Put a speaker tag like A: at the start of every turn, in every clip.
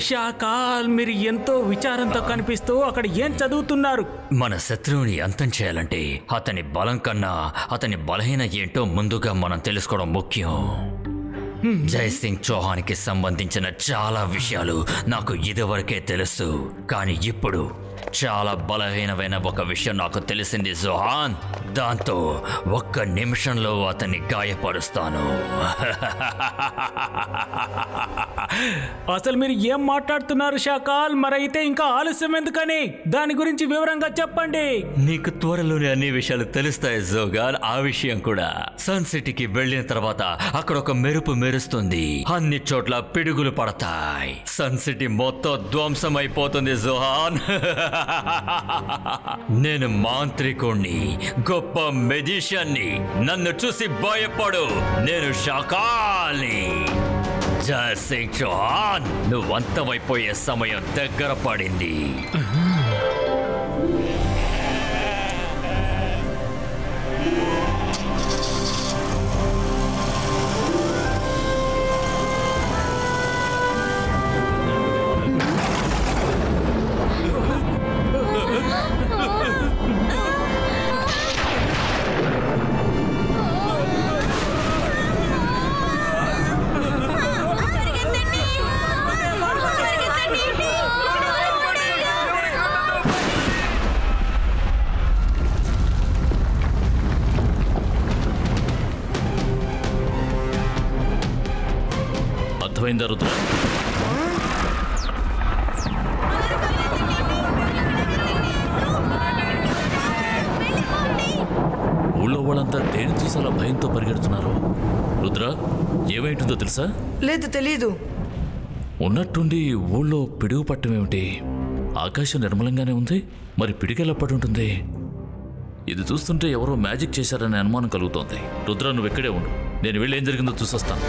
A: షాకాల్, మీరు ఎంతో విచారంతో కనిపిస్తూ అక్కడ ఏం చదువుతున్నారు?
B: మన శత్రువుని అంతం చేయాలంటే అతని బలం కన్నా అతని బలహీన ఏంటో ముందుగా మనం తెలుసుకోవడం ముఖ్యం. జై సింగ్ చౌహాన్కి సంబంధించిన చాలా విషయాలు నాకు ఇదివరకే తెలుసు, కానీ ఇప్పుడు చాలా బలహీనమైన ఒక విషయం నాకు తెలిసింది జోహాన్. దాంతో ఒక్క నిమిషంలో అతన్ని గాయపరుస్తాను.
A: అసలు మీరు ఏం మాట్లాడుతున్నారు షాకాల్? మరైతే ఇంకా ఆలస్యం ఎందుకని? దాని గురించి వివరంగా చెప్పండి.
B: నీకు త్వరలోనే అన్ని విషయాలు తెలుస్తాయి జోగాన్. ఆ విషయం కూడా సన్ సిటీకి వెళ్ళిన తర్వాత అక్కడ ఒక మెరుపు మెరుస్తుంది, అన్ని చోట్ల పిడుగులు పడతాయి, సన్ సిటీ మొత్తం ధ్వంసం అయిపోతుంది జోహాన్. నేను మాంత్రికుణ్ణి, గొప్ప మెజిషియన్ని. నన్ను చూసి భయపడు, నేను షాకాల్ని. జై సింగ్ చౌహాన్, నువ్వు అంతమైపోయే సమయం దగ్గర పడింది.
C: అర్థమైందా రుద్ర? ఊళ్ళో వాళ్ళంతా దేని చూసి అలా భయంతో పరిగెడుతున్నారు? రుద్ర, ఏమైంటుందో తెలుసా?
D: లేదు, తెలీదు.
C: ఉన్నట్టుండి ఊళ్ళో పిడుగు పట్టమేమిటి? ఆకాశం నిర్మలంగానే ఉంది, మరి పిడుగెలా పడి ఉంటుంది? ఇది చూస్తుంటే ఎవరో మ్యాజిక్ చేశారనే అనుమానం కలుగుతోంది. రుద్ర, నువ్వు ఇక్కడే ఉండు, నేను వెళ్ళి ఏం జరిగిందో చూసొస్తాను.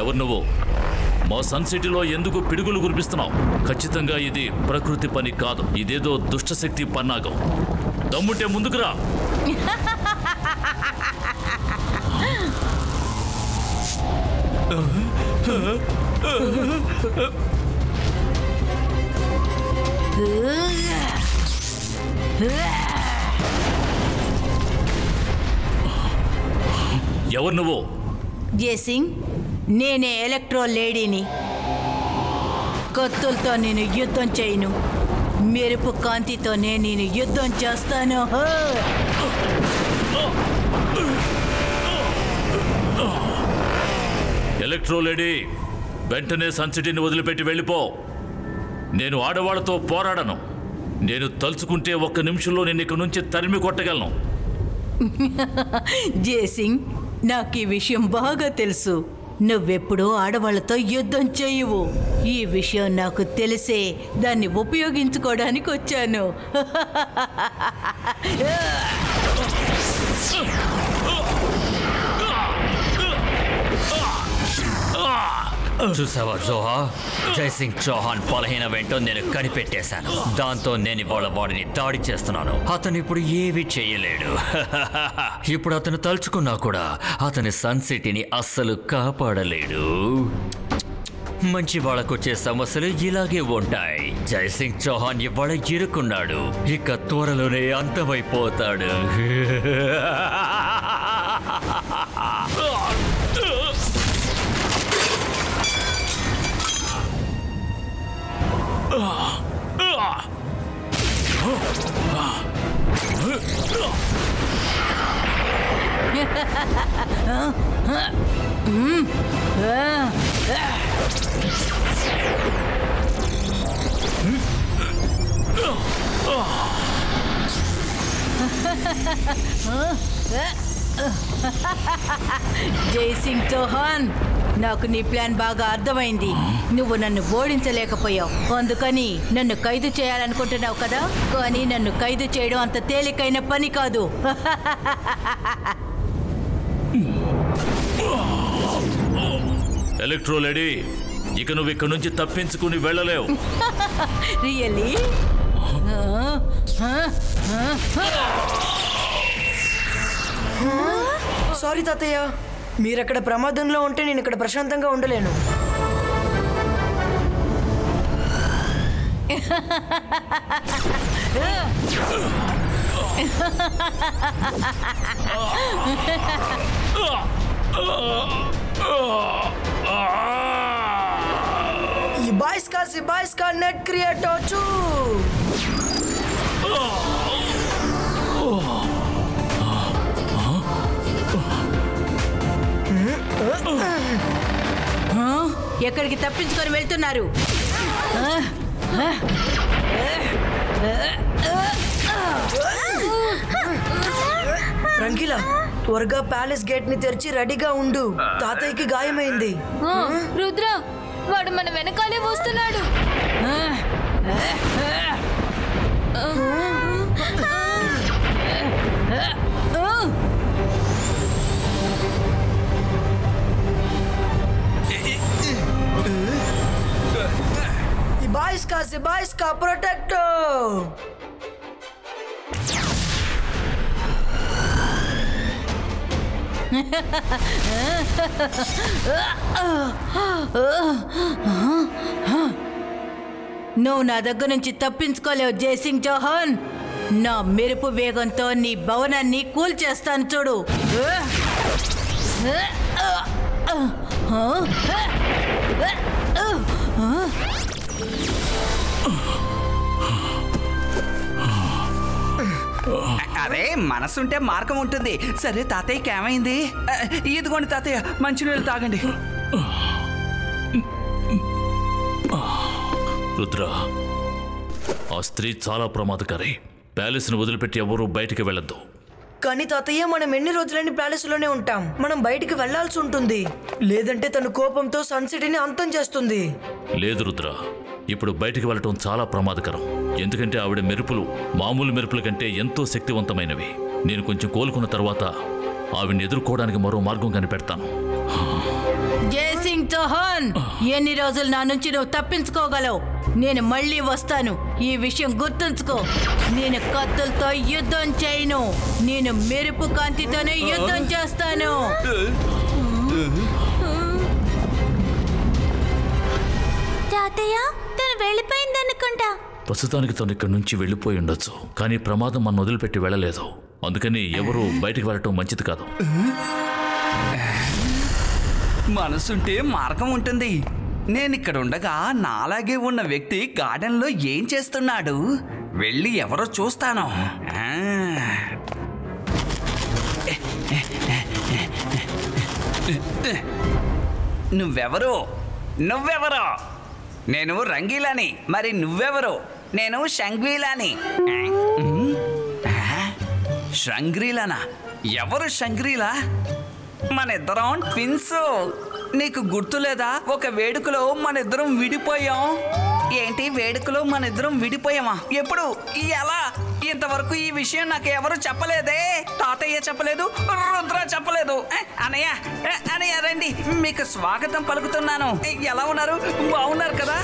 C: ఎవరు నువ్వు? మా సన్ సిటీలో ఎందుకు పిడుగులు కురిపిస్తున్నావు? ఖచ్చితంగా ఇది ప్రకృతి పని కాదు, ఇదేదో దుష్టశక్తి పన్నాగం. దమ్ముంటే ముందుకురా. ఎవరు నువ్వు?
E: జై సింగ్, నేనే ఎలక్ట్రో లేడీని. కత్తులతో నేను యుద్ధం చేయను, మెరుపు కాంతితోనే నేను యుద్ధం చేస్తాను.
C: ఎలక్ట్రో లేడీ, వెంటనే సన్ సిటీని వదిలిపెట్టి వెళ్ళిపో. నేను ఆడవాళ్లతో పోరాడను. నేను తలుచుకుంటే ఒక్క నిమిషంలో నేను ఇక్కడి నుంచి తరిమి కొట్టగలను.
E: జై సింగ్, నాకు ఈ విషయం బాగా తెలుసు. నువ్వెప్పుడూ ఆడవాళ్లతో యుద్ధం చేయవు. ఈ విషయం నాకు తెలిసే దాన్ని ఉపయోగించుకోవడానికి వచ్చాను.
B: చూసావా జోహా, జై సింగ్ చౌహాన్ బలహీన వెంటో నేను కనిపెట్టేశాను. దాంతో నేను ఇవాళ వాడిని దాడి చేస్తున్నాను. అతను ఇప్పుడు ఏవి చేయలేడు. ఇప్పుడు అతను తలుచుకున్నా కూడా అతని సన్ సిటీని అస్సలు కాపాడలేడు. మంచి వాళ్ళకొచ్చే సమస్యలు ఇలాగే ఉంటాయి. జై సింగ్ చౌహాన్ ఇవాళ ఇరుకున్నాడు, ఇక త్వరలోనే అంతమైపోతాడు.
E: జై సింగ్ చౌహాన్, నాకు నీ ప్లాన్ బాగా అర్థమైంది. నువ్వు నన్ను ఓడించలేకపోయావు, అందుకని నన్ను ఖైదు చేయాలనుకుంటున్నావు కదా. కానీ నన్ను ఖైదు చేయడం అంత తేలికైన పని కాదు.
C: ఎలక్ట్రో లేడీ, ఇక నువ్వు ఇక్కడ నుంచి తప్పించుకుని వెళ్ళలేవు.
E: రియల్లీ?
D: సారీ తాతయ్య, మీరక్కడ ప్రమాదంలో ఉంటే నేను ఇక్కడ ప్రశాంతంగా ఉండలేను. बाइस का नेट क्रिएट हो चू।
E: ఎక్కడికి తప్పించుకొని వెళ్తున్నారు?
D: రంగీలా, త్వరగా ప్యాలెస్ గేట్ ని తెరిచి రెడీగా ఉండు. తాతయ్యకి గాయమైంది.
F: రుద్ర, వాడు మన వెనకాలే వస్తున్నాడు.
D: बाइस का प्रोटेक्टो।
E: నువ్వు నా దగ్గర నుంచి తప్పించుకోలేవు జైసింగ్ చౌహాన్. నా మెరుపు వేగంతో నీ భవనాన్ని కూల్చేస్తాను చూడు.
G: అరే, మనసుంటే మార్గం ఉంటుంది. సరే తాతయ్యకి ఏమైంది? ఇదిగోండి తాతయ్య, మంచినీళ్ళు తాగండి.
C: రుద్ర, ఆ స్త్రీ చాలా ప్రమాదకారి. ప్యాలెస్ని వదిలిపెట్టి ఎవరూ బయటికి వెళ్ళొద్దు.
D: కానీ తాతయ్య, మనం ఎన్ని రోజులని ప్యాలెస్ లోనే ఉంటాం. మనం బయటికి వెళ్లాల్సి ఉంటుంది, లేదంటే తన కోపంతో సన్ సిటీని అంతం చేస్తుంది.
C: లేదు రుద్ర, ఇప్పుడు బయటికి వెళ్ళటం చాలా ప్రమాదకరం. ఎందుకంటే ఆవిడ మెరుపులు మామూలు మెరుపుల కంటే ఎంతో శక్తివంతమైనవి. నేను కొంచెం కోలుకున్న తర్వాత ఆవిడ్ని ఎదుర్కోవడానికి మరో మార్గం కనిపెడతాను.
E: జైసింగ్ చౌహాన్, ఎన్ని రోజులు నా నుంచి నువ్వు తప్పించుకోగలవు? నేను మళ్ళీ వస్తాను. ఈ విషయం గుర్తుంచుకో. నేను కత్తులతో యుద్ధం చేయను, నేను మెరుపు కాంతితోనే యుద్ధం చేస్తాను.
F: తాతయ్య, తను వెళ్ళిపోయిందనుకుంటా.
C: ప్రస్తుతానికి తను ఇక్కడి నుంచి వెళ్ళిపోయి ఉండొచ్చు, కానీ ప్రమాదం మన వదిలిపెట్టి వెళ్ళలేదు. అందుకని ఎవరు బయటికి వెళ్ళటం మంచిది కాదు.
G: మనసుంటే మార్గం ఉంటుంది. నేనిక్కడ ఉండగా నాలాగే ఉన్న వ్యక్తి గార్డెన్లో ఏం చేస్తున్నాడు? వెళ్ళి ఎవరో చూస్తాను. నువ్వెవరు? నేను రంగీలాని. మరి నువ్వెవరు? నేను షంగ్రీలాని. షంగ్రీలానా? ఎవరు షంగ్రీలా? మన ఇద్దరం ట్విన్స్. నీకు గుర్తులేదా? ఒక వేడుకలో మన ఇద్దరం విడిపోయాం. ఏంటి వేడుకలో మన ఇద్దరం విడిపోయామా? ఎప్పుడు? ఎలా? ఇంతవరకు ఈ విషయం నాకు ఎవరు చెప్పలేదే. తాతయ్య చెప్పలేదు, రుద్ర చెప్పలేదు. అనయ్య రండి, మీకు స్వాగతం పలుకుతున్నాను. ఎలా ఉన్నారు? బాగున్నారు కదా?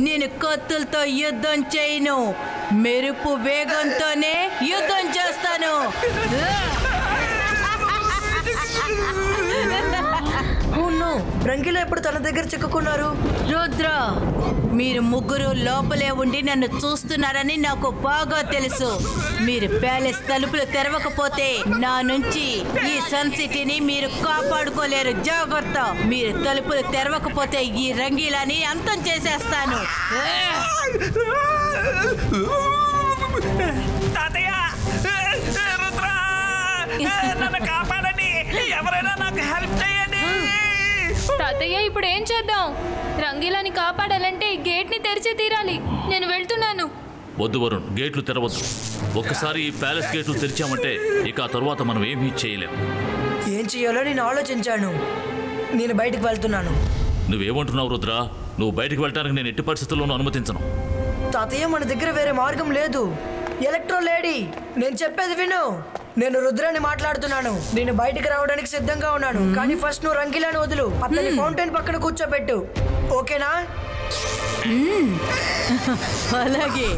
E: నేను కత్తులతో యుద్ధం చేయను, మెరుపు వేగంతోనే యుద్ధం చేస్తాను.
D: రంగీలా ఎప్పుడు తన దగ్గర చిక్కుకున్నారు?
E: రుద్ర, మీరు ముగ్గురు లోపలే ఉండి నన్ను చూస్తున్నారని నాకు బాగా తెలుసు. మీరు ప్యాలెస్ తలుపులు తెరవకపోతే నా నుంచి ఈ సన్ సిటీని మీరు కాపాడుకోలేరు. జాగ్రత్త, మీరు తలుపులు తెరవకపోతే ఈ రంగీలాని అంతం చేసేస్తాను.
G: తాతయ్య, రుద్ర, నన్ను కాపాడండి. ఎవరైనా నాకు హెల్ప్ చేయండి.
F: తాతయ్య, ఇప్పుడు ఏం చేద్దాం? రంగీలాని కాపాడాలంటే గేట్ ని తెరిచి తీరాలి. నేను వెళ్తున్నాను.
C: వద్దు వరుణ్, గేట్లు తెరవద్దు. ఒక్కసారి ఈ ప్యాలెస్ గేట్లు తెరిచామంటే ఇక ఆ తరువాత మనం ఏమీ చేయలేం.
D: ఏం చెయ్యాలో నేను ఆలోచించాను. నేను బయటికి వెళ్తున్నాను.
C: నువ్వేమంటున్నావు రుద్ర? నువ్వు బయటికి వెళ్ళడానికి నేను ఎట్టి పరిస్థితుల్లోనూ అనుమతించను.
D: తాతయ్య, మన దగ్గర వేరే మార్గం లేదు. ఎలక్ట్రో లేడీ, నేను చెప్పేది విను. నేను రుద్రాని మాట్లాడుతున్నాను. నేను బయటికి రావడానికి సిద్ధంగా ఉన్నాను. కానీ ఫస్ట్ నువ్వు రంగీలాని వదులు. అతని ఫౌంటైన్ పక్కన కూర్చోబెట్టు. ఓకేనా?
E: అలాగే.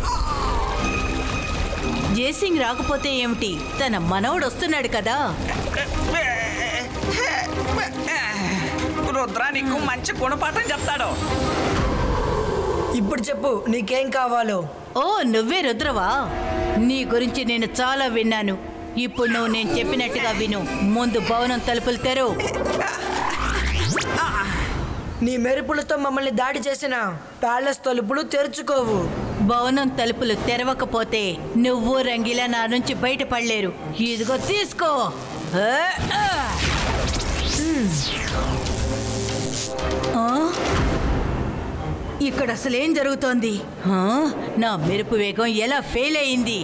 E: జయసింగ్ రాకపోతే ఏమిటి? తన మనవడు వస్తున్నాడు కదా.
G: రుద్ర నీకు మంచి గుణపాఠం చెప్తాడు.
D: ఇప్పుడు చెప్పు, నీకేం కావాలో.
E: ఓ, నువ్వే రుద్రవా? నీ గురించి నేను చాలా విన్నాను. ఇప్పుడు నువ్వు నేను చెప్పినట్టుగా విను. ముందు భవనం తలుపులు తెరు.
D: నీ మెరుపులతో మమ్మల్ని దాడి చేసిన ప్యాలెస్ తలుపులు తెరుచుకోవు.
E: భవనం తలుపులు తెరవకపోతే నువ్వు రంగీలా నా నుంచి బయటపడలేరు. ఇదిగో తీసుకో. ఇక్కడ అసలేం జరుగుతోంది? నా మెరుపు వేగం ఎలా ఫెయిల్ అయింది?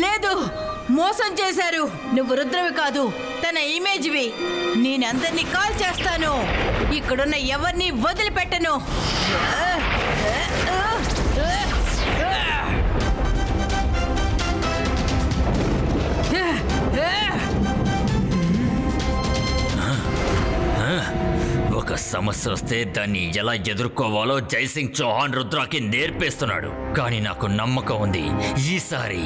E: లేదు, మోసం చేశారు. నువ్వు రుద్రవి కాదు, తన ఇమేజ్వి. నేనందరినీ కాల్ చేస్తాను. ఇక్కడున్న ఎవరిని వదిలిపెట్టను.
B: ఒక సమస్య వస్తే దాన్ని ఎలా ఎదుర్కోవాలో జైసింగ్ చౌహాన్ రుద్రాకి నేర్పేస్తున్నాడు. కానీ నాకు నమ్మకం ఉంది, ఈసారి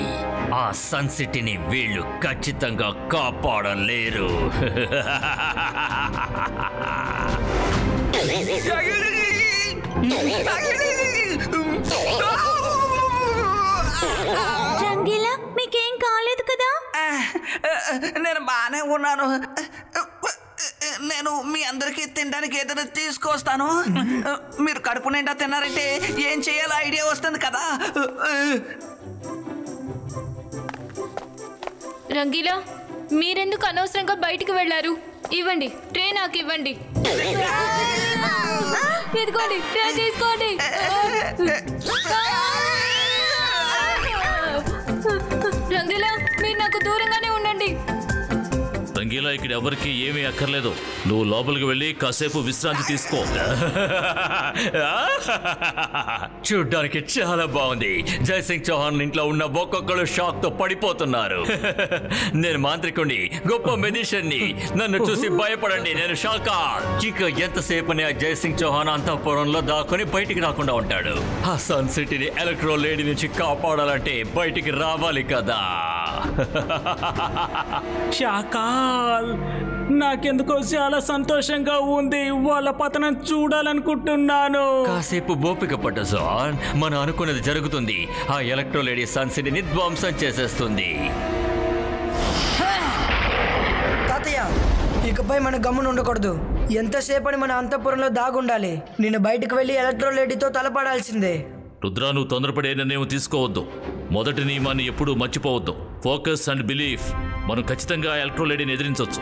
B: ఆ సన్ సిటీని వీళ్ళు ఖచ్చితంగా కాపాడలేరు.
F: రంగీలా, మీకేం కాలేదు కదా?
G: నేను బాగానే ఉన్నాను. నేను మీ అందరికీ తినడానికి ఏదైనా తీసుకొస్తాను. మీరు కడుపు నిండా తిన్నారంటే ఏం చేయాలో ఐడియా వస్తుంది కదా.
F: రంగీలా, మీరెందుకు అనవసరంగా బయటికి వెళ్ళారు? ఇవ్వండి, ట్రే నాకు ఇవ్వండి. ఇదిగోండి, ట్రే తీసుకోండి. రంగీలా, మీరు నాకు దూరంగానే ఉండండి.
C: రంగీలా, ఇక్కడ ఎవరికి ఏమీ అక్కర్లేదు. నువ్వు లోపలికి వెళ్ళి కాసేపు విశ్రాంతి తీసుకో.
B: చూడ్డానికి చాలా బాగుంది. జైసింగ్ చౌహాన్ ఇంట్లో ఉన్న ఒక్కొక్కరు షాక్ తో పడిపోతున్నారు. నేను మాంత్రికుణ్ణి, గొప్ప మెజిషియన్ని. నన్ను చూసి భయపడండి, నేను షాకార్. ఇక ఎంతసేపని ఆ జైసింగ్ చౌహాన్ అంతఃపురంలో దాక్కుని బయటికి రాకుండా ఉంటాడు. ఆ సన్ సిటీని ఎలక్ట్రో లేడీ నుంచి కాపాడాలంటే బయటికి రావాలి కదా.
A: షాకాల్, నాకెందుకో చాలా సంతోషంగా ఉంది. వాళ్ళ పతనం చూడాలనుకుంటున్నాను.
B: కాసేపు ఓపిక పట్టు జాన్, మనం అనుకున్నది జరుగుతుంది. ఆ ఎలక్ట్రో లేడీ సన్ సిటీని ధ్వంసం చేసేస్తుంది.
D: తాతయ్య, ఇకపై మన గమ్మున ఉండకూడదు. ఎంతసేపని మన అంతఃపురంలో దాగుండాలి. నేను బయటకు వెళ్ళి ఎలక్ట్రో లేడీతో తలపడాల్సిందే.
C: రుద్ర, నువ్వు తొందరపడే నిర్ణయం తీసుకోవద్దు. మొదటి నియమాన్ని ఎప్పుడూ మర్చిపోవద్దు. Focus and belief. మనం ఖచ్చితంగా ఎలక్ట్రో లేడీని ఎదిరించవచ్చు.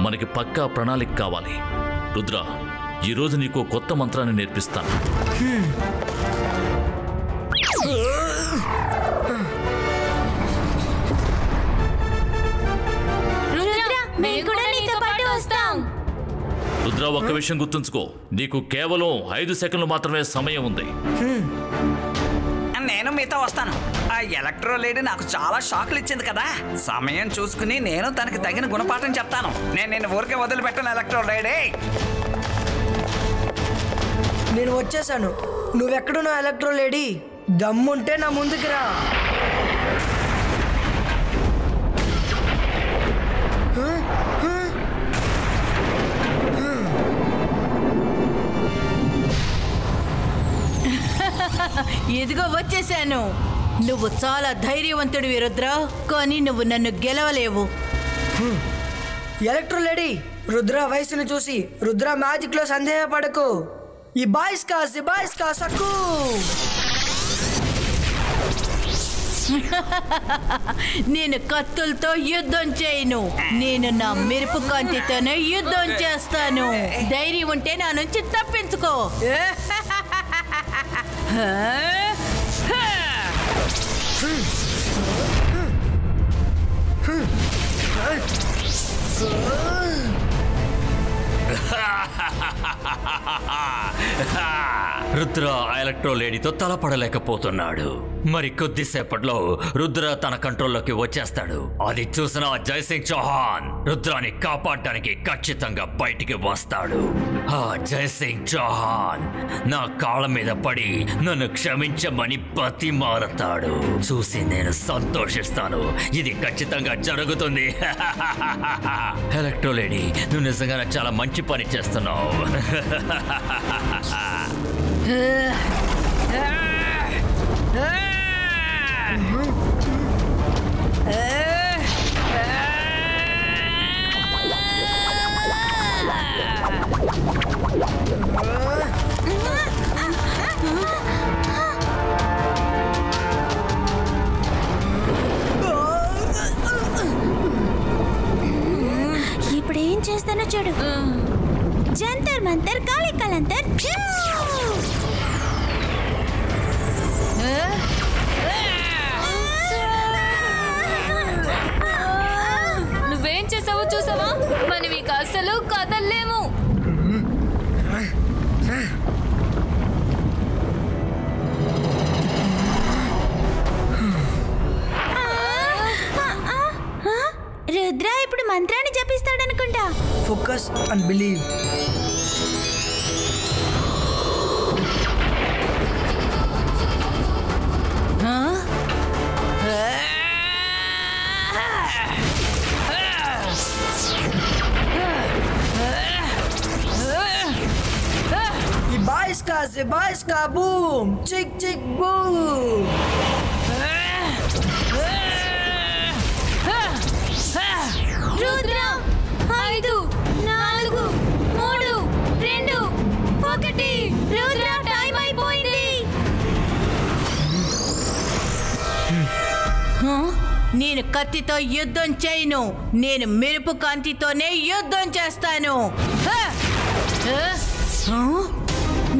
C: మనకి పక్కా ప్రణాళిక కావాలి. రుద్ర, ఈరోజు నీకు కొత్త మంత్రాన్ని నేర్పిస్తాను. రుద్ర, ఒక్క విషయం గుర్తుంచుకో. నీకు కేవలం 5 సెకండ్లు మాత్రమే సమయం ఉంది.
G: నేను మీతో వస్తాను. ఆ ఎలక్ట్రో లేడీ నాకు చాలా షాక్లు ఇచ్చింది కదా. సమయం చూసుకుని నేను తనకి తగిన గుణపాఠం చెప్తాను. నేను ఊరికే వదిలిపెట్టాను. ఎలక్ట్రో లేడీ,
D: నేను వచ్చేసాను. నువ్వెక్కడున్నావు ఎలక్ట్రో లేడీ? దమ్ముంటే నా ముందుకు రా.
E: ఇదిగో వచ్చేసాను. నువ్వు చాలా ధైర్యవంతుడివి రుద్ర, కానీ నువ్వు నన్ను గెలవలేవు.
D: ఎలక్ట్రో లేడీ, రుద్ర వయసును చూసి రుద్ర మ్యాజిక్ లో సందేహపడకు. ఈ బాయ్స్ కా సక్కు.
E: నేను కత్తులతో యుద్ధం చేయను. నేను నా మెరుపు కాంతితోనే యుద్ధం చేస్తాను. ధైర్యం ఉంటే నా నుంచి తప్పించుకో.
B: రుద్ర ఎలక్ట్రో లేడీతో తలపడలేకపోతున్నాడు. మరి కొద్దిసేపట్లో రుద్ర తన కంట్రోల్లోకి వచ్చేస్తాడు. అది చూసిన జైసింగ్ చౌహాన్ రుద్రాన్ని కాపాడడానికి ఖచ్చితంగా బయటికి వస్తాడు. ఆ జైసింగ్ చౌహాన్ నా కాళ్ళ మీద పడి నన్ను క్షమించమని బతిమారతాడు. చూసి నేను సంతోషిస్తాను. ఇది ఖచ్చితంగా జరుగుతుంది. ఎలక్ట్రో లేడీ, నువ్వు నిజంగా చాలా మంచి పని చేస్తున్నావు.
H: ఇప్పుడు ఏం చేస్తానో చూడు. జంతర్ మంతర్ కాళీ కలంతర్.
F: నువ్వేం చేసావో చూసావా? మనం ఇక అసలు కదల్లేము.
H: రుద్ర ఇప్పుడు మంత్రాన్ని జపిస్తాడనుకుంటా.
D: Focus and believe. Zibaiska boom! Chick chick boom!
F: Rudra 5 4 3 2 1 Rudra time అయిపోయింది.
E: నేను కత్తితో యుద్ధం చేయను. నేను మెరుపు కాంతితోనే యుద్ధం చేస్తాను.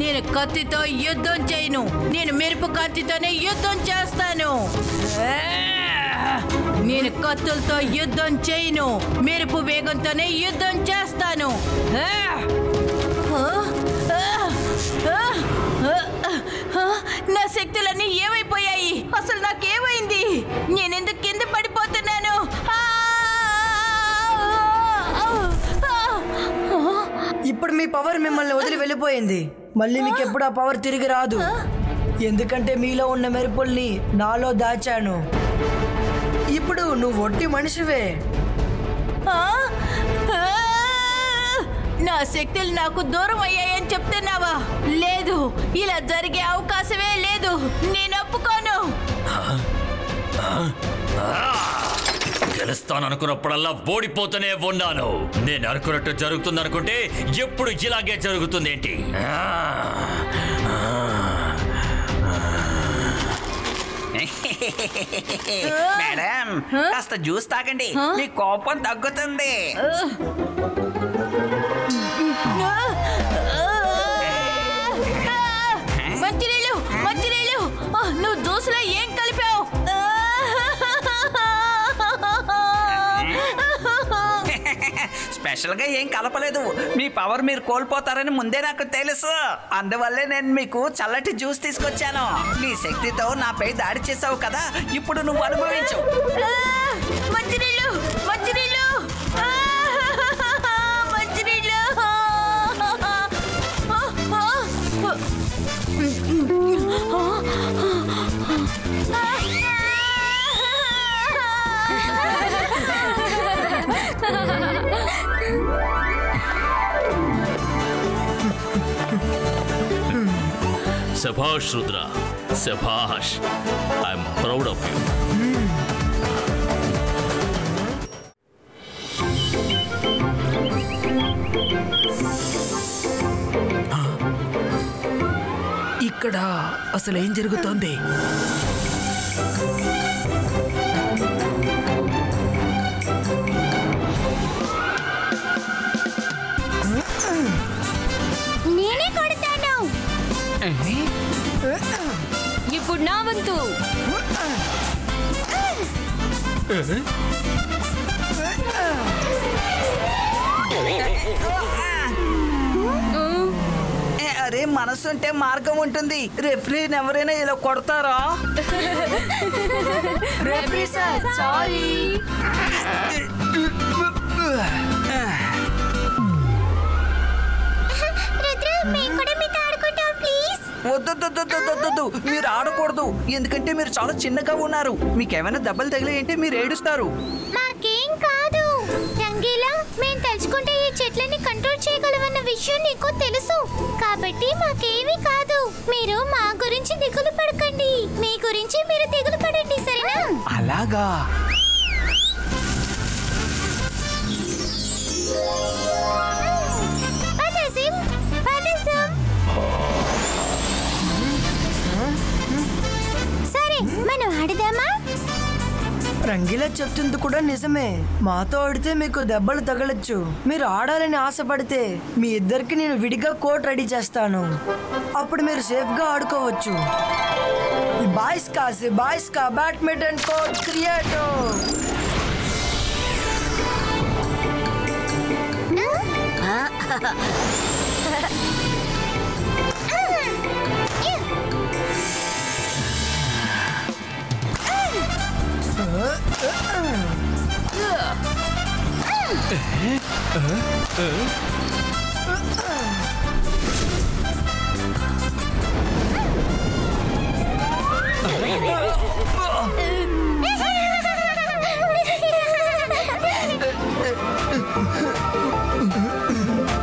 E: నేను కత్తితో యుద్ధం చేయను. నేను మెరుపు కాంతితోనే యుద్ధం చేస్తాను. నేను కత్తులతో యుద్ధం చేయను. మెరుపు వేగంతోనే యుద్ధం చేస్తాను. నా శక్తులన్నీ ఏమైపోయాయి? అసలు నాకేమైంది? నేనెందుకు కింద పడిపోతున్నాను?
D: ఇప్పుడు మీ పవర్ మిమ్మల్ని వదిలి వెళ్ళిపోయింది. మళ్ళీ మీకు ఎప్పుడు ఆ పవర్ తిరిగి రాదు. ఎందుకంటే మీలో ఉన్న మెరుపుల్ని నాలో దాచాను. ఇప్పుడు నువ్వు ఒట్టి మనిషివే.
E: నా శక్తులు నాకు దూరం అయ్యాయని చెప్తున్నావా? లేదు, ఇలా జరిగే అవకాశమే లేదు. నేను ఒప్పుకోను.
B: గెలుస్తాననుకున్నప్పుడల్లా ఓడిపోతూనే ఉన్నాను. నేను అనుకున్నట్టు జరుగుతుందనుకుంటే ఎప్పుడు ఇలాగే జరుగుతుందేంటి?
G: మేడం, కాస్త జ్యూస్ తాగండి, మీ కోపం తగ్గుతుంది.
E: మంచినీళ్ళు, మంచినీళ్ళు. నువ్వు జ్యూస్లో ఏం కలిపావు?
G: స్పెషల్ గా ఏం కలపలేదు. మీ పవర్ మీరు కోల్పోతారని ముందే నాకు తెలుసు. అందువల్లే నేను మీకు చల్లటి జ్యూస్ తీసుకొచ్చాను. నీ శక్తితో నాపై దాడి చేసావు కదా, ఇప్పుడు నువ్వు అనుభవించు.
E: మంచినీళ్ళు, మంచినీళ్ళు, మంచినీళ్ళు.
C: శభాష్ రుద్ర, శభాష్. I'm proud of you.
A: ఇక్కడ అసలు ఏం జరుగుతోంది?
H: నేనే కొడతాను.
F: ఇప్పుడు నా వంతు.
G: అరే మనసుంటే మార్గం ఉంటుంది. రెఫ్రీని ఎవరైనా ఇలా కొడతారా?
D: Referee sir sorry.
H: రుద్ర, మేము కూడా మీతో ఆడుకుంటాం ప్లీజ్.
G: వద్దు, మీరు ఆడకూడదు. ఎందుకంటే మీరు చాలా చిన్నగా ఉన్నారు. మీకేమైనా దెబ్బలు తగిలేంటే మీరు ఏడుస్తారు.
H: మాకేం కాదు రంగీలా. మేము తలుచుకుంటే ఈ చెట్లని కంట్రోల్ చేయగలవన్న విషయం నీకు తెలుసు కాబట్టి మాకేమీ కాదు. మీరు మా గురించి దిగులు పడకండి. మీ గురించి మీరు దిగులు పడండి, సరేనా?
G: అలాగా?
H: సరే, మనం ఆడదామా?
D: రంగీలా చెప్తుంది కూడా నిజమే. మాతో ఆడితే మీకు దెబ్బలు తగలచ్చు. మీరు ఆడాలని ఆశపడితే మీ ఇద్దరికి నేను విడిగా కోర్ట్ రెడీ చేస్తాను. అప్పుడు మీరు సేఫ్ గా ఆడుకోవచ్చు. బాయ్స్ కా బ్యాడ్మింటన్ కోర్ట్ క్రియేటో.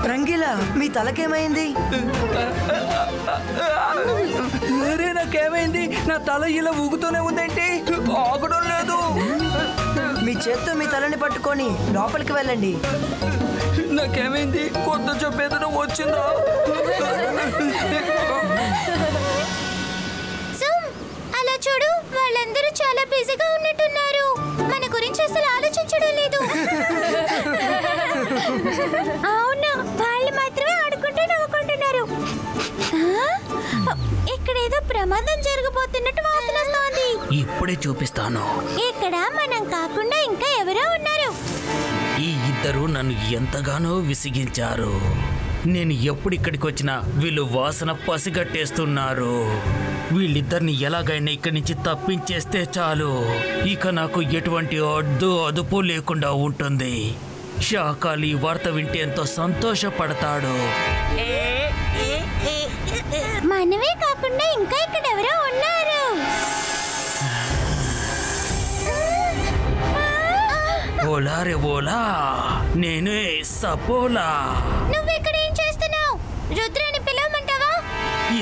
D: రంగీలా, మీ తలకేమైంది?
G: అరే నాకేమైంది? నా తల ఇలా ఊగుతూనే ఉందేంటి? ఆగడం లేదు.
D: మీ చేత్తో మీ తలని పట్టుకొని లోపలికి వెళ్ళండి.
G: నాకేమైంది? కొత్త చెప్పేదనం వచ్చిందా?
H: అలా చూడు, వాళ్ళందరూ చాలా బిజీగా ఉన్నట్టున్నారు. మన గురించి అసలు ఆలోచించడం లేదు. అవును, వాళ్ళు మాత్రమే ఆడుకుంటూ నవ్వుకుంటున్నారు. ఇక్కడేదో ప్రమాదం జరగబోతున్నట్టు వాసన వస్తోంది.
A: ఇప్పుడే చూపిస్తాను.
H: ఇక్కడ మనం కాకుండా ఇంకా ఎవరో ఉన్నారు.
A: ఈ ఇద్దరు నన్ను ఎంతగానో విసిగించారు. నేను ఎప్పుడు ఇక్కడికి వచ్చినా వీళ్ళు వాసన పసిగట్టేస్తున్నారు. వీళ్ళిద్దరిని ఎలాగైనా ఇక్కడి నుంచి తప్పించేస్తే చాలు. ఇక నాకు ఎటువంటి అదుపు లేకుండా ఉంటుంది. శాకాలి వార్త వింటే ఎంతో సంతోషపడతాడు.
H: మనమే కాకుండా ఇంకా ఇక్కడ ఎవరో ఉన్నారు.
A: ఓలా రే ఓలా, నేనే సపోలా.
H: నువ్వెక్కడ ఏం చేస్తున్నావు? రుద్రాని పిలవమంటావా?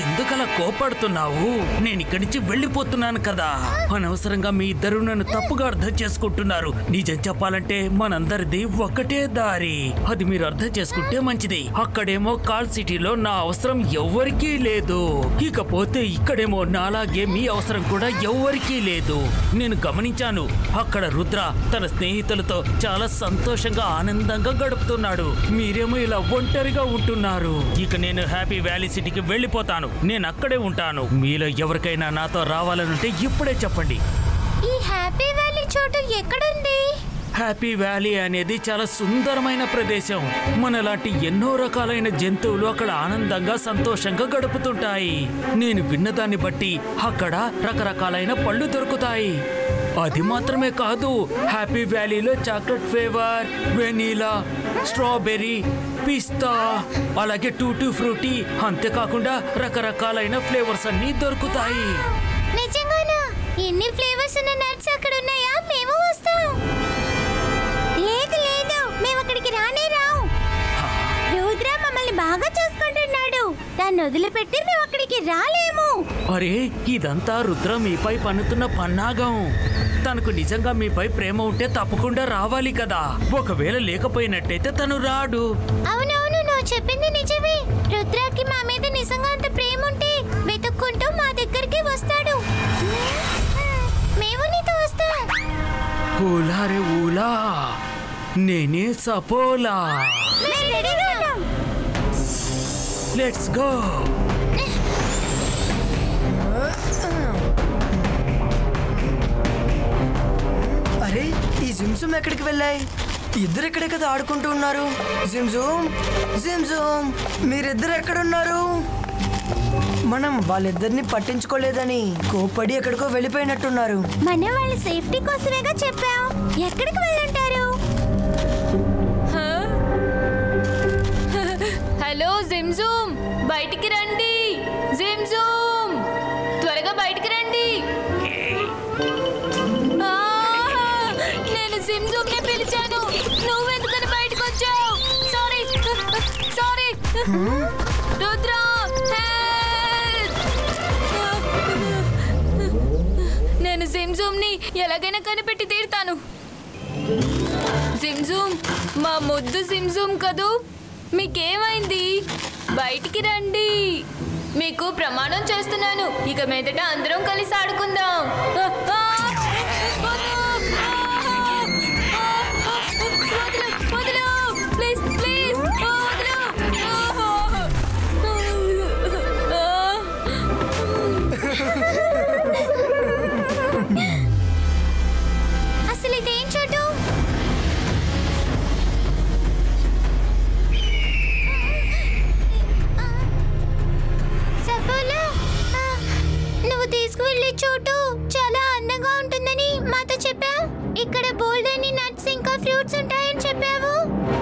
A: ఎందుకలా కోపడుతున్నావు? నేను ఇక్కడి నుంచి వెళ్ళిపోతున్నాను కదా. అనవసరంగా మీ ఇద్దరు నన్ను తప్పుగా అర్థం చేసుకుంటున్నారు. నిజం చెప్పాలంటే మనందరిది ఒకటే దారి. అది మీరు అర్థం చేసుకుంటే మంచిది. అక్కడేమో కాల్ సిటీలో నా అవసరం ఎవ్వరికీ లేదు. ఇకపోతే ఇక్కడేమో నాలాగే మీ అవసరం కూడా ఎవ్వరికీ లేదు. నేను గమనించాను, అక్కడ రుద్ర తన స్నేహితులతో చాలా సంతోషంగా ఆనందంగా గడుపుతున్నాడు. మీరేమో ఇలా ఒంటరిగా ఉంటున్నారు. ఇక నేను హ్యాపీ వ్యాలీ సిటీకి వెళ్ళిపోతాను. నేను అక్కడే ఉంటాను. మీలో ఎవరికైనా నాతో రావాలనుంటే ఇప్పుడే చెప్పండి.
H: ఈ హ్యాపీ వ్యాలీ చోటు ఎక్కడుంది?
A: హ్యాపీ వ్యాలీ అనేది చాలా సుందరమైన ప్రదేశం. మనలాంటి ఎన్నో రకాలైన జంతువులు అక్కడ ఆనందంగా సంతోషంగా గడుపుతుంటాయి. నేను విన్నదాన్ని బట్టి అక్కడ రకరకాలైన పళ్ళు దొరుకుతాయి. అది మాత్రమే కాదు, హ్యాపీ వ్యాలీలో chocolate flavour, vanilla, strawberry, pista, అలాగే టూటీ ఫ్రూటీ, అంతేకాకుండా రకరకాలైన ఫ్లేవర్స్ అన్నీ దొరుకుతాయి.
H: నిజంగానా? ఎన్ని ఫ్లేవర్స్ ఉన్న నట్స్ అక్కడ ఉన్నాయా? మేము వస్తాం. లేదు లేదు, మేము అక్కడికి రానే రాం. రుద్ర మమ్మల్ని బాగా చూసుకుంటున్నాడు. దాన్ని వదిలిపెట్టి మేము అక్కడికి రాలేము.
A: అరే, ఇదంతా రుద్ర మీపై పన్నుతున్న పన్నాగం. తనకు నిజంగా మీపై ప్రేమ ఉంటే తప్పకుండా రావాలి కదా. ఒకవేళ లేకపోయినట్టయితే తను రాడు.
H: అవునవును, నువ్వు చెప్పింది నిజమే. రుద్రకి మా మీద నిజంగా అంత ప్రేమ ఉంటే వెతుక్కుంటూ మా దగ్గరికి వస్తాడు.
A: ఊలా రే ఊలా, నేనే సపోలా. Let's go.
D: అరే ఈ జిమ్జుమ్ ఎక్కడికి వెళ్ళాయి? ఇద్దరు ఇక్కడే కదా ఆడుకుంటూ ఉన్నారు. జిమ్జుమ్, జిమ్జుమ్, మీరిద్దరు ఎక్కడున్నారు? మనం వాళ్ళిద్దరిని పట్టించుకోలేదని కోపడి ఎక్కడికో వెళ్ళిపోయినట్టున్నారు.
H: మనం వాళ్ళ సేఫ్టీ కోసమేగా చెప్పాం. ఎక్కడికి వెళ్ళంటారు?
F: హలో జిమ్జూమ్, బయటికి రండి. జిమ్జూమ్, త్వరగా బయటికి రండి. నేను జిమ్జూమ్ ని పిలిచాను, నువ్వెందుకని బయటకు వచ్చావు? Sorry sorry. రుద్ర, నేను జిమ్జూమ్ ని ఎలాగైనా కనిపెట్టి తీరుతాను. జిమ్జూమ్, మా ముద్దు జిమ్జూమ్ కదూ, మీకేమైంది? బయటికి రండి. మీకు ప్రమాణం చేస్తున్నాను, ఇక మీదట అందరం కలిసి ఆడుకుందాం. ప్లీజ్ ప్లీజ్
H: అసలు ఇదేం చోటు? నువ్వు తీసుకువెళ్ళే చోటు చాలా అందంగా ఉంటుందని మాతో చెప్పావు. ఇక్కడ బోల్డర్ని నట్స్ ఇంకా ఫ్రూట్స్ ఉంటాయని చెప్పావు,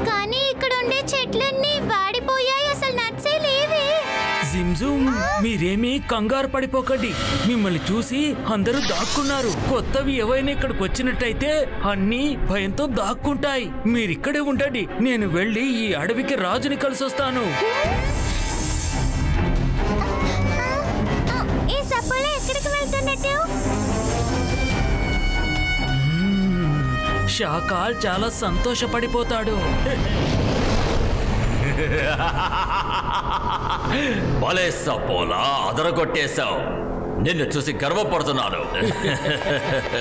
H: కానీ ఇక్కడ ఉండే చెట్లన్నీ వాడిపోయాయి, అసలు నట్సే లేవే.
A: జిమ్జూమ్, మీరేమీ కంగారు పడిపోకండి. మిమ్మల్ని చూసి అందరూ దాక్కున్నారు. కొత్తవి ఏవైనా ఇక్కడికి వచ్చినట్టయితే అన్నీ భయంతో దాక్కుంటాయి. మీరిక్కడే ఉండండి, నేను వెళ్ళి ఈ అడవికి రాజుని కలిసి వస్తాను.
H: ఈ సపోలా ఎక్కడికి వెళ్తున్నట్టు?
A: షాకాల్ చాలా సంతోషపడిపోతాడు.
B: భలే సపోలా, అదరగొట్టేశావు. నిన్ను చూసి గర్వపడుతున్నాను.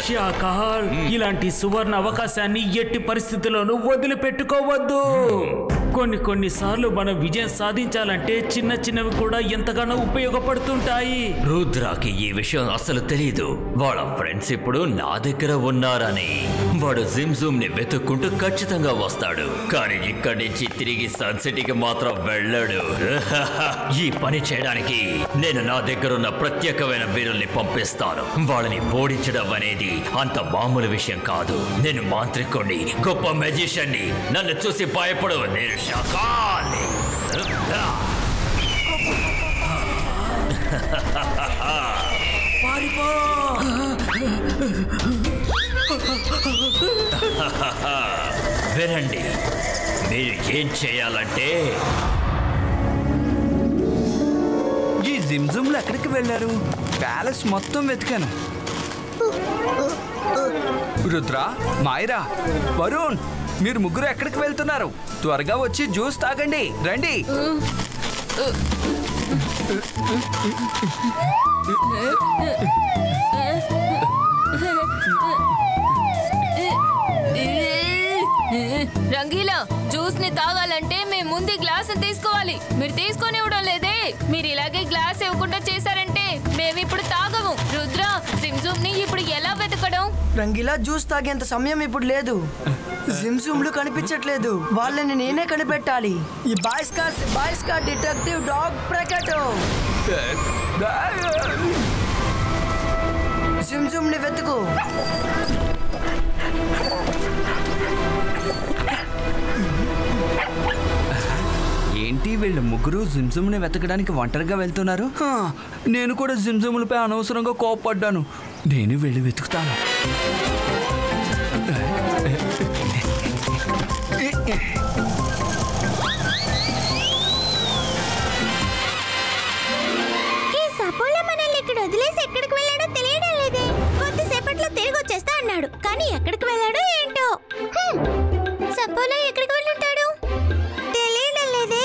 A: షాకాల్, ఇలాంటి సువర్ణ అవకాశాన్ని ఎట్టి పరిస్థితుల్లోనూ వదిలిపెట్టుకోవద్దు. కొన్నిసార్లు మనం విజయం సాధించాలంటే చిన్న చిన్నవి కూడా ఎంతగానో ఉపయోగపడుతుంటాయి.
B: రుద్రాకి ఈ విషయం అసలు తెలీదు. వాళ్ళ ఫ్రెండ్స్ ఇప్పుడు నా దగ్గర ఉన్నారని. వాడు జిమ్జూమ్ ని వెతుక్కుంటూ ఖచ్చితంగా వస్తాడు, కానీ ఇక్కడి నుంచి తిరిగి సన్ సిటీకి మాత్రం వెళ్ళాడు. ఈ పని చేయడానికి నేను నా దగ్గరున్న ప్రత్యేకమైన వీరుల్ని పంపిస్తాను. వాళ్ళని ఓడించడం అనేది అంత మామూలు విషయం కాదు. నేను మాంత్రికుణ్ణి, గొప్ప మెజిషియన్ని. నన్ను చూసి భయపడు, నేను షాకాల్ని. వినండి, మీరు ఏం చేయాలంటే
G: ఈ జిమ్జుమ్లు ఎక్కడికి వెళ్ళారు? ప్యాలెస్ మొత్తం వెతికాను. రుద్ర, మాయరా, వరుణ్, మీరు ముగ్గురు ఎక్కడికి వెళ్తున్నారు? త్వరగా వచ్చి జ్యూస్ తాగండి, రండి.
F: రంగీలా, జ్యూస్ ని తాగాలంటే మేము ముందు గ్లాస్ తీసుకోవాలి. మీరు తీసుకొని ఇవ్వడం లేదే. మీరు ఇలాగే గ్లాస్ ఇవ్వకుండా చేశారంటే మేము ఇప్పుడు తాగము. రుద్ర, జిమ్జూమ్ ని ఇప్పుడు ఎలా వెతకడం?
D: రంగీలా, జ్యూస్ తాగేంత సమయం ఇప్పుడు లేదు. జిమ్జూమ్లు కనిపించట్లేదు, వాళ్ళని నేనే కనిపెట్టాలి. ఈ బాయ్స్ కా డిటెక్టివ్ డాగ్ ప్రకటో. జిమ్జూమ్ ని వెతుకు.
G: ఏంటి వీళ్ళు ముగ్గురు జిమ్జుమ్ని వెతకడానికి ఒంటరిగా వెళ్తున్నారు? నేను కూడా జిమ్జుమ్లపై అనవసరంగా కోపపడ్డాను. నేను వెళ్ళి వెతుకుతాను.
H: ఈ సపోలా మనల్ని ఇక్కడ వదిలేసి ఎక్కడికి వెళ్ళాడో తెలియడం లేదే. కొద్దిసేపట్లో తిరిగి వచ్చేస్తా అన్నాడు, కానీ ఎక్కడికి వెళ్ళాడో ఏంటో. సపోలా ఎక్కడికి వెళ్ళుంటాడు తెలియడం లేదే.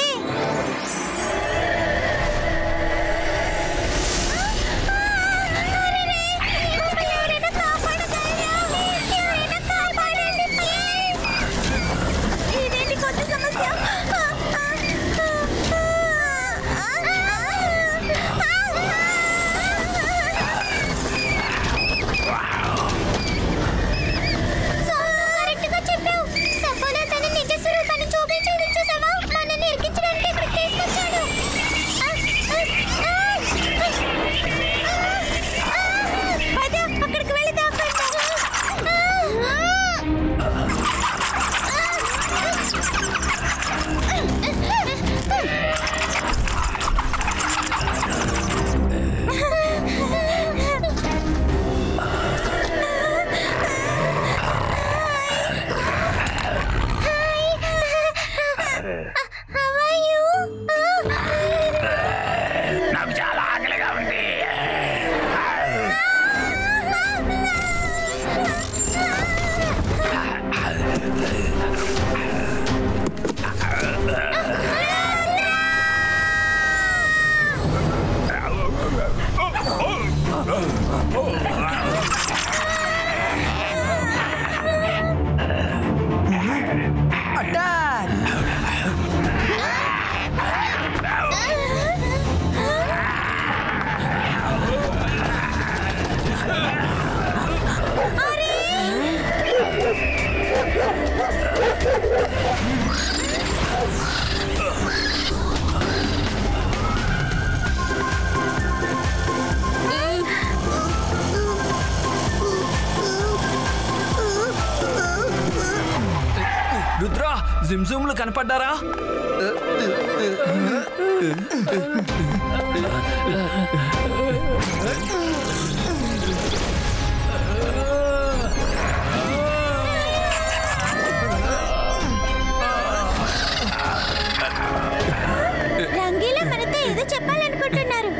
H: ఎవరైనా కాపాడగలరా? ఎవరైనా
D: అటాక్!
G: రుద్ర జిమ్జూమ్లు కనపడ్డారా?
H: రంగీలా మనతో ఏదో చెప్పాలనుకుంటున్నారు.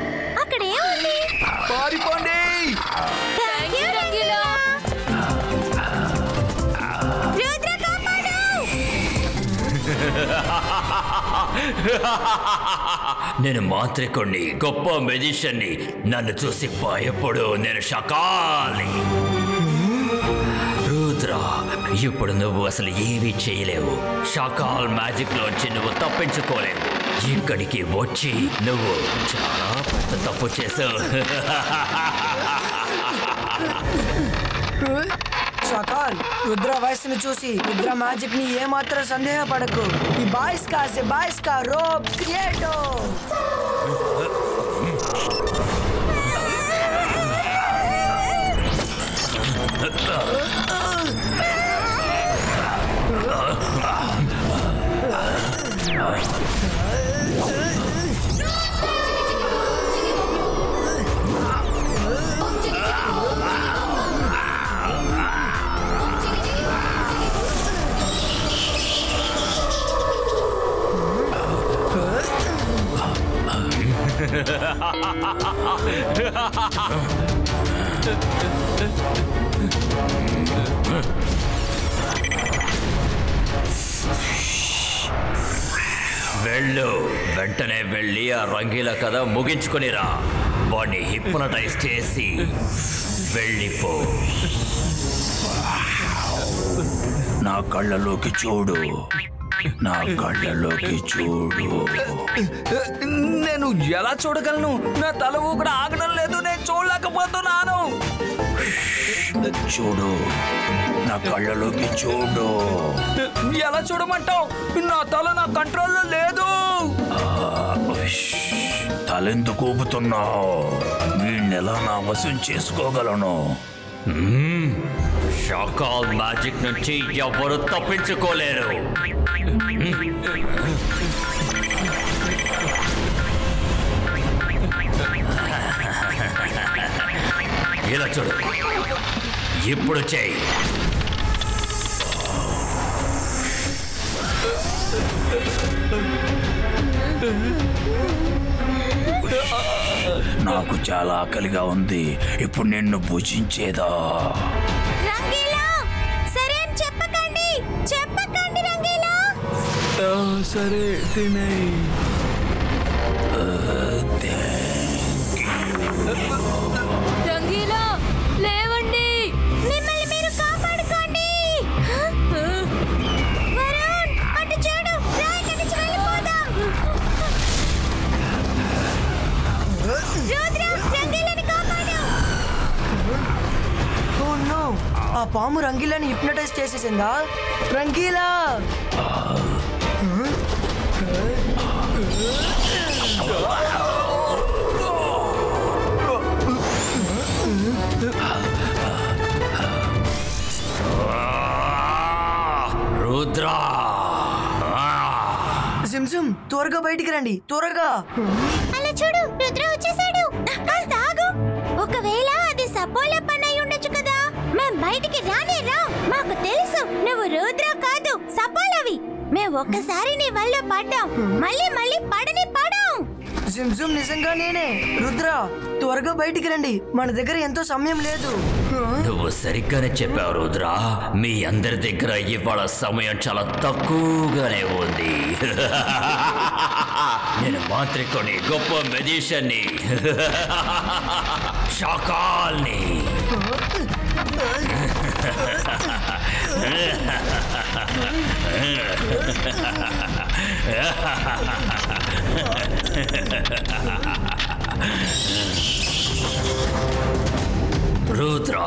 H: అక్కడ ఏముంది?
G: పారిపోండి!
H: Thank you Rangeela. రుద్ర కాపాడు!
B: నేను మాంత్రికుణ్ణి, గొప్ప మెజిషియన్ని. నన్ను చూసి భయపడు, నేను షకాల్ని. రుద్ర, ఇప్పుడు నువ్వు అసలు ఏమీ చేయలేవు. షకాల్ మ్యాజిక్ లోంచి నువ్వు తప్పించుకోలేవు. ఇక్కడికి వచ్చి నువ్వు చాలా పెద్ద తప్పు చేసావు.
D: షకాల్, రుద్ర వయసును చూసి రుద్ర మ్యాజిక్ ని ఏమాత్రం సందేహపడకు. ఈ బాయ్స్ కా రోబ్ క్రియేటో.
B: వెళ్ళు, వెంటనే వెళ్ళి ఆ రంగీల కథ ముగించుకునిరా. వాడిని హిప్నటైజ్ చేసి వెళ్ళిపో.
A: నా కళ్ళలోకి చూడు, నా కళ్ళలోకి చూడు.
G: నేను ఎలా చూడగలను? నా తల ఊపిరి ఆగడం లేదు, నేను చూడలేకపోతున్నాను.
A: చూడు, నా కళ్ళలోకి చూడు.
G: ఎలా చూడమంటావు? నా తల నా కంట్రోల్లో లేదు.
A: తలెందుకు ఊపుతున్నావు? వీణ్ణెలా నా వశం చేసుకోగలను?
B: షకాల్ మ్యాజిక్ నుంచి ఎవరు తప్పించుకోలేరు. ఇలా చూడు, ఇప్పుడు చెయ్యి.
A: నాకు చాలా ఆకలిగా ఉంది. ఇప్పుడు నిన్ను భుజించేదా?
H: రంగీలా, సరే అని చెప్పకండి రంగీలా.
G: సరే తినేయ్.
F: రంగీలా, లేవండి.
H: మిమ్మల్ని మీరు కాపాడుకోండి. వరుణ్, అటు చూడు, రా ఇక్కడి నుంచి వెళ్ళిపోదాం. రుద్ర, రంగీలాని కాపాడు.
D: ఓ నో, ఆ పాము రంగీలాని హిప్నటైజ్ చేసేసిందా? రంగీలా!
B: రుద్ర,
D: జిమ్జిమ్, త్వరగా బయటికి రండి, త్వరగా.
H: అలా చూడు, రుద్ర వచ్చేసాడు. కాస్త ఆగు. ఒకవేళ అది సపోలా పని అయి ఉండొచ్చు కదా. మేం బయటికి రానే రా. మాకు తెలుసు నువ్వు రుద్ర కాదు, సపోలావి. మేం ఒక్కసారి నీ వల్ల పడ్డాం, మళ్ళీ పడని పడాం.
D: జిమ్జిమ్, నిజంగా నేనే. రుద్ర, త్వరగా బయటికి రండి, మన దగ్గర ఎంతో సమయం లేదు.
B: నువ్వు సరిగ్గానే చెప్పావు రుద్ర. మీ అందరి దగ్గర ఇవాళ సమయం చాలా తక్కువగానే ఉంది. నేను మాంత్రికుని, గొప్ప మెజిషియన్ని, షాకాల్ని. రుద్ర,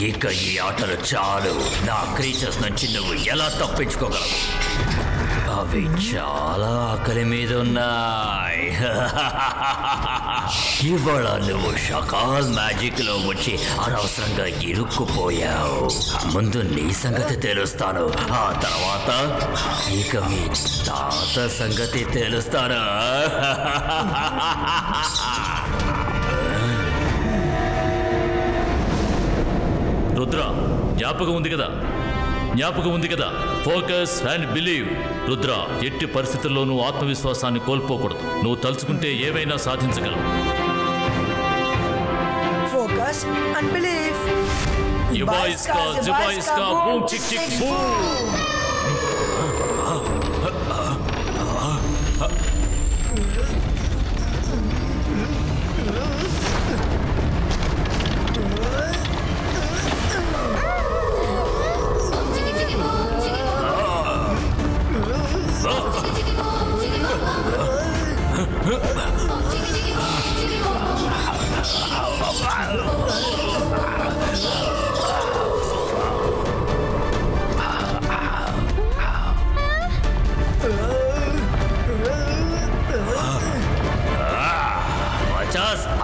B: ఇక ఈ ఆటలు చాలు. నా క్రీచర్స్ నుంచి నువ్వు ఎలా తప్పించుకోగలవు? అవి చాలా ఆకలి మీద ఉన్నాయి. ఇవాళ నువ్వు షకాల్ మ్యాజిక్ లో వచ్చి అనవసరంగా ఇరుక్కుపోయావు. ముందు నీ సంగతి తెలుస్తాను, ఆ తర్వాత ఇక మీ తాత సంగతి తెలుస్తాను.
C: రుద్ర, జ్ఞాపకం ఉంది కదా, ఫోకస్ అండ్ బిలీవ్. రుద్ర, ఎట్టి పరిస్థితుల్లోనూ ఆత్మవిశ్వాసాన్ని కోల్పోకూడదు. నువ్వు తలుచుకుంటే ఏవైనా సాధించగలవు.
D: Focus and believe.
C: జుబాయిస్కా boom chick chick boom.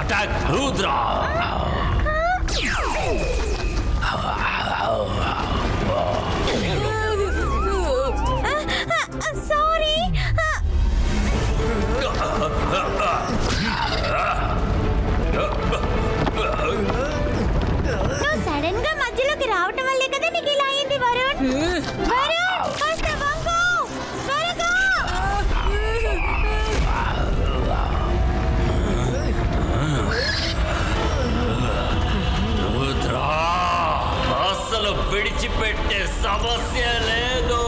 B: Attack Rudra!
H: Sorry. నువ్వు సడన్ గా మధ్యలోకి రావటం వల్లే కదా నీకు ఇలా అయింది వరుణ్. వరుణ్, కాస్త వంగు. త్వరగా.
B: రుద్రా, అసలు విడిచిపెట్టే సమస్య లేదు.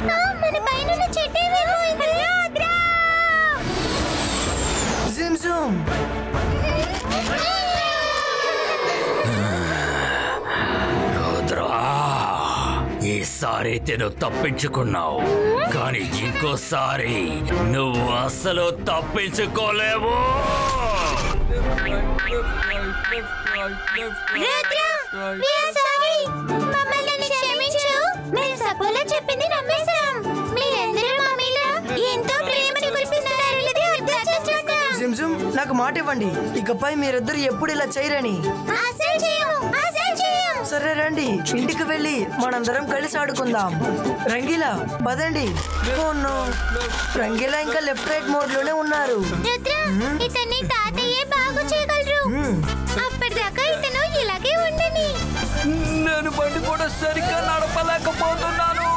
H: మన పైన చెట్టు వెళ్ళిపోయింది. రుద్రా!
D: జిమ్జూమ్.
B: రుద్రా, ఈసారి నువ్వు తప్పించుకున్నావు, కానీ ఇంకోసారి నువ్వు అసలు తప్పించుకోలేవు.
H: Rudra, we are sorry. మమ్మల్ని క్షమించు. మేము సపోలా చెప్పింది నమ్మేశాం. మీరందరూ మా మీద ఎంతో ప్రేమని కురిపిస్తున్నారు. ఇది అర్థం చేసుకుంటాం.
D: జిమ్జూమ్, నాకు మాట ఇవ్వండి, ఇకపై మీరిద్దరు ఎప్పుడు ఇలా చేయరని.
H: అసలు చేయము.
D: సరే రండి, ఇంటికి వెళ్ళి మనందరం కలిసి ఆడుకుందాం. రంగీలా, పదండి. రంగీలా ఇంకా లెఫ్ట్ రైట్ మోడ్ లోనే ఉన్నారు.
H: రుద్రా, ఇతన్ని తాతయ్యే బాగు చేయగలరు. అప్పటిదాకా ఇతను ఇలాగే ఉండని.
G: నేను బండి కూడా సరిగ్గా నడపలేకపోతున్నాను.